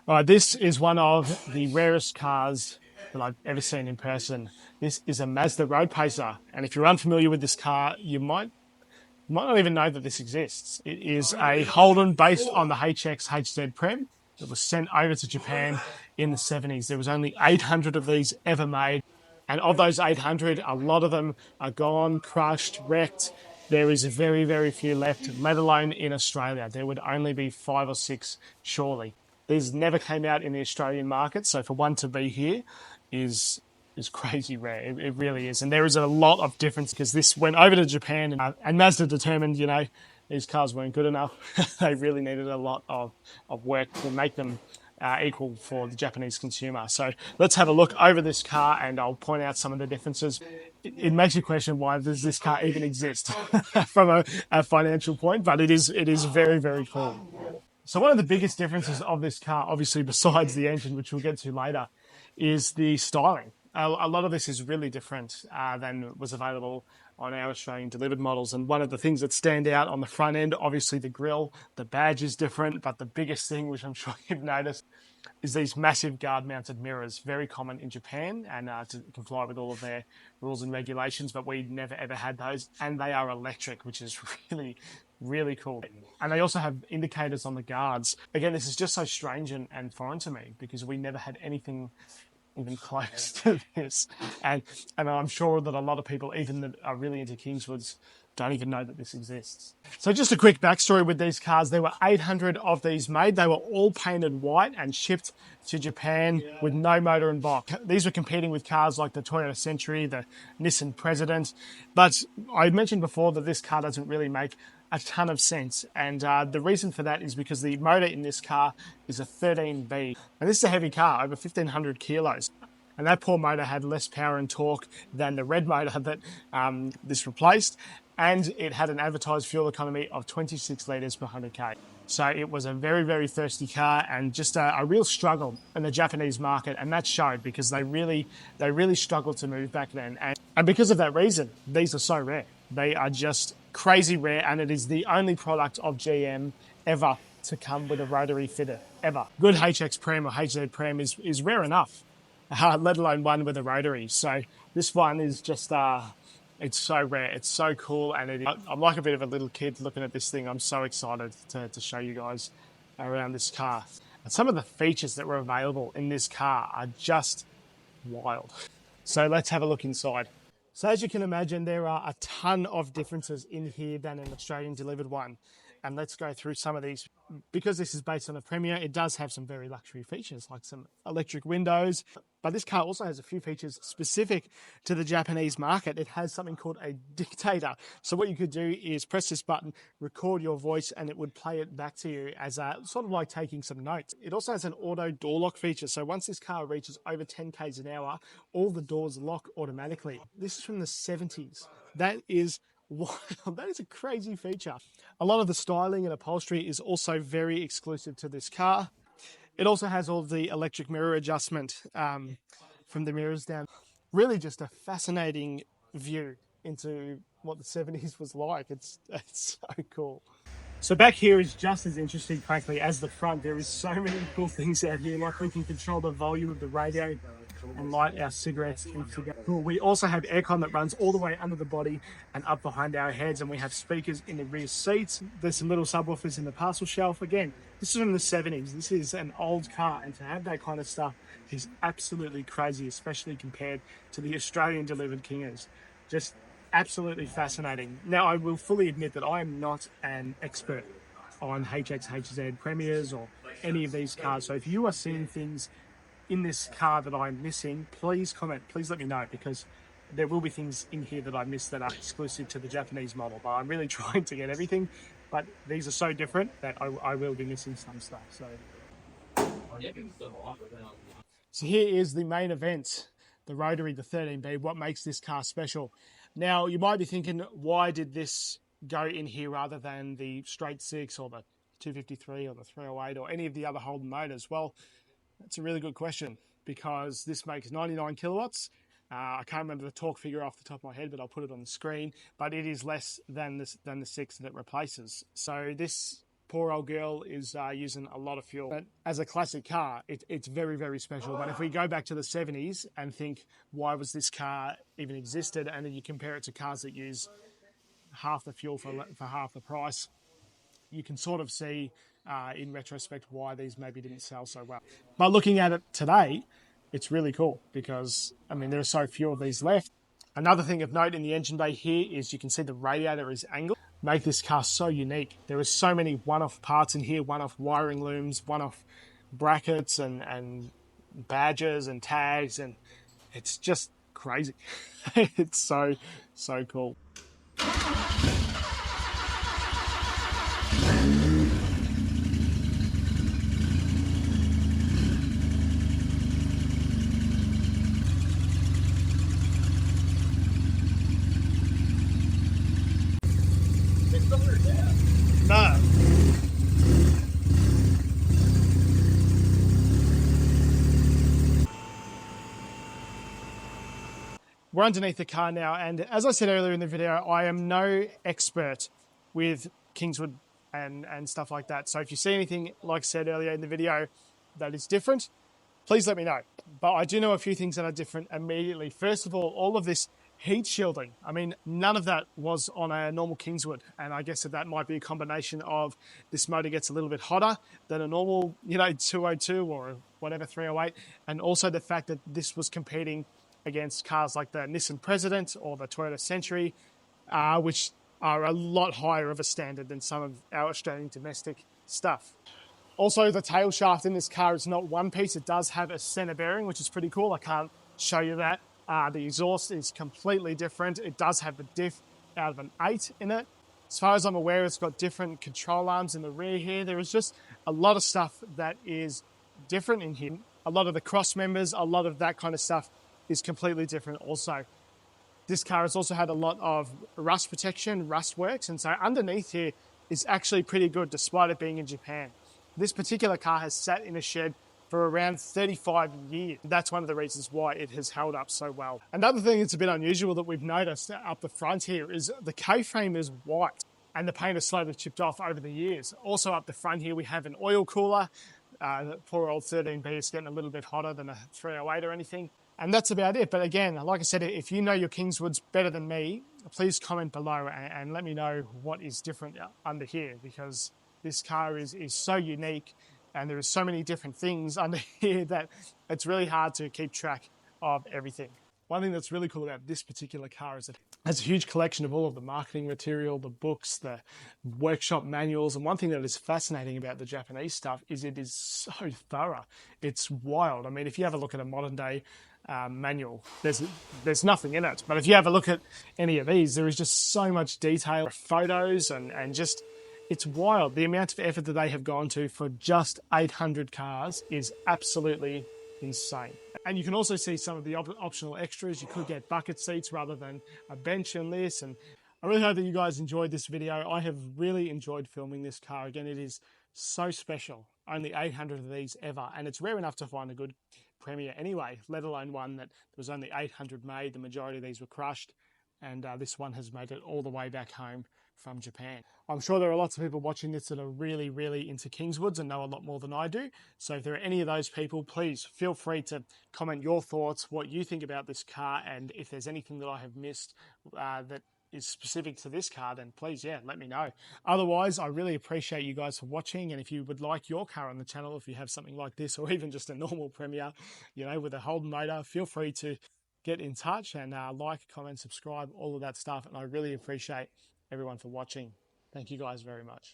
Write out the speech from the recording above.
All right, this is one of the rarest cars that I've ever seen in person. This is a Mazda Roadpacer, and if you're unfamiliar with this car, you might not even know that this exists. It is a Holden based on the HX HZ Prem that was sent over to Japan in the 70s. There was only 800 of these ever made, and of those 800, a lot of them are gone, crushed, wrecked. There is very, very few left, let alone in Australia. There would only be 5 or 6, surely. These never came out in the Australian market, so for one to be here is crazy rare. It really is, and there is a lot of difference because this went over to Japan, and Mazda determined, these cars weren't good enough. They really needed a lot of work to make them equal for the Japanese consumer. So let's have a look over this car, and I'll point out some of the differences. It makes you question, why does this car even exist from a financial point, but it is very, very cool. So one of the biggest differences of this car, obviously besides the engine, which we'll get to later, is the styling. A lot of this is really different than was available on our Australian delivered models. And one of the things that stand out on the front end, obviously the grille, the badge is different, but the biggest thing, which I'm sure you've noticed, is these massive guard-mounted mirrors, very common in Japan, and to comply with all of their rules and regulations, but we never ever had those, and they are electric, which is really, really cool. And they also have indicators on the guards. Again, this is just so strange and foreign to me because we never had anything even close to this, and I'm sure that a lot of people, even that are really into Kingswoods, don't even know that this exists. So just a quick backstory with these cars. There were 800 of these made. They were all painted white and shipped to Japan with no motor and box. These were competing with cars like the Toyota Century, the Nissan President. But I mentioned before that this car doesn't really make a ton of sense. And the reason for that is because the motor in this car is a 13B. And this is a heavy car, over 1,500 kilos. And that poor motor had less power and torque than the red motor that this replaced. And it had an advertised fuel economy of 26 litres per 100k. So it was a very, very thirsty car and just a real struggle in the Japanese market. And that showed because they really struggled to move back then. And because of that reason, these are so rare. They are just crazy rare, and it is the only product of GM ever to come with a rotary fitter, ever. Good HX Prem or HZ Prem is rare enough, let alone one with a rotary. So this one is just, it's so rare, it's so cool, and I'm like a bit of a little kid looking at this thing. I'm so excited to show you guys around this car. And some of the features that were available in this car are just wild. So let's have a look inside. So as you can imagine, there are a ton of differences in here than an Australian delivered one. And let's go through some of these. Because this is based on a Premier, it does have some very luxury features, like some electric windows. But this car also has a few features specific to the Japanese market. It has something called a dictator. So what you could do is press this button, record your voice, and it would play it back to you as sort of like taking some notes. It also has an auto door lock feature. So once this car reaches over 10 k's an hour, all the doors lock automatically. This is from the 70s. That is wow, that is a crazy feature. A lot of the styling and upholstery is also very exclusive to this car. It also has all the electric mirror adjustment from the mirrors down. Really just a fascinating view into what the 70s was like. It's so cool. So back here is just as interesting, frankly, as the front. There is so many cool things out here, like we can control the volume of the radio and light our cigarettes and cigarettes. Cool. We also have aircon that runs all the way under the body and up behind our heads, and we have speakers in the rear seats. There's some little subwoofers in the parcel shelf. Again, this is from the 70s. This is an old car, and to have that kind of stuff is absolutely crazy, especially compared to the Australian delivered Kingers. Just absolutely fascinating. Now, I will fully admit that I am not an expert on HX, HZ Premiers or any of these cars. So if you are seeing things in this car that I'm missing, please comment. Please let me know, because there will be things in here that I missed that are exclusive to the Japanese model. But I'm really trying to get everything. But these are so different that I will be missing some stuff. So here is the main event, the Rotary, the 13B. What makes this car special? Now, you might be thinking, why did this go in here rather than the straight 6 or the 253 or the 308 or any of the other Holden motors? Well, that's a really good question, because this makes 99 kilowatts. I can't remember the torque figure off the top of my head, but I'll put it on the screen. But it is less than the 6 that it replaces. So this poor old girl is using a lot of fuel. But as a classic car, it's very, very special. But if we go back to the 70s and think, why was this car even existed? And then you compare it to cars that use half the fuel for half the price, you can sort of see in retrospect why these maybe didn't sell so well. But looking at it today, it's really cool because, I mean, there are so few of these left. Another thing of note in the engine bay here is you can see the radiator is angled. Make this car so unique. There are so many one-off parts in here, one-off wiring looms, one-off brackets and badges and tags, and it's just crazy. It's so cool. No. We're underneath the car now, and as I said earlier in the video, I am no expert with Kingswood and stuff like that. So if you see anything, like I said earlier in the video, that is different, please let me know. But I do know a few things that are different immediately. First of all of this heat shielding, I mean, none of that was on a normal Kingswood. And I guess that might be a combination of this motor gets a little bit hotter than a normal, 202 or whatever 308. And also the fact that this was competing against cars like the Nissan President or the Toyota Century, which are a lot higher of a standard than some of our Australian domestic stuff. Also, the tail shaft in this car is not one piece. It does have a center bearing, which is pretty cool. I can't show you that. The exhaust is completely different. It does have a diff out of an 8 in it. As far as I'm aware, it's got different control arms in the rear here. There is just a lot of stuff that is different in here. A lot of the cross members, a lot of that kind of stuff is completely different also. This car has also had a lot of rust protection, rust works, and so underneath here is actually pretty good despite it being in Japan. This particular car has sat in a shed for around 35 years. That's one of the reasons why it has held up so well. Another thing that's a bit unusual that we've noticed up the front here is the K-frame is white and the paint has slowly chipped off over the years. Also up the front here we have an oil cooler. Poor old 13B is getting a little bit hotter than a 308 or anything. And that's about it. But again, like I said, if you know your Kingswoods better than me, please comment below and let me know what is different under here, because this car is so unique and there are so many different things under here that it's really hard to keep track of everything. One thing that's really cool about this particular car is it has a huge collection of all of the marketing material, the books, the workshop manuals. And one thing that is fascinating about the Japanese stuff is it is so thorough. It's wild. I mean, if you have a look at a modern day manual, there's nothing in it. But if you have a look at any of these, there is just so much detail, photos, and just, it's wild. The amount of effort that they have gone to for just 800 cars is absolutely insane. And you can also see some of the optional extras. You could get bucket seats rather than a bench in this. And I really hope that you guys enjoyed this video. I have really enjoyed filming this car. Again, it is so special. Only 800 of these ever. And it's rare enough to find a good Premier anyway, let alone one that there was only 800 made. The majority of these were crushed. And this one has made it all the way back home from Japan. I'm sure there are lots of people watching this that are really, really into Kingswoods and know a lot more than I do. So if there are any of those people, please feel free to comment your thoughts, what you think about this car, and if there's anything that I have missed that is specific to this car, then please, let me know. Otherwise, I really appreciate you guys for watching, and if you would like your car on the channel, if you have something like this, or even just a normal Premier, with a Holden motor, feel free to get in touch and like, comment, subscribe, all of that stuff, and I really appreciate everyone for watching. Thank you guys very much.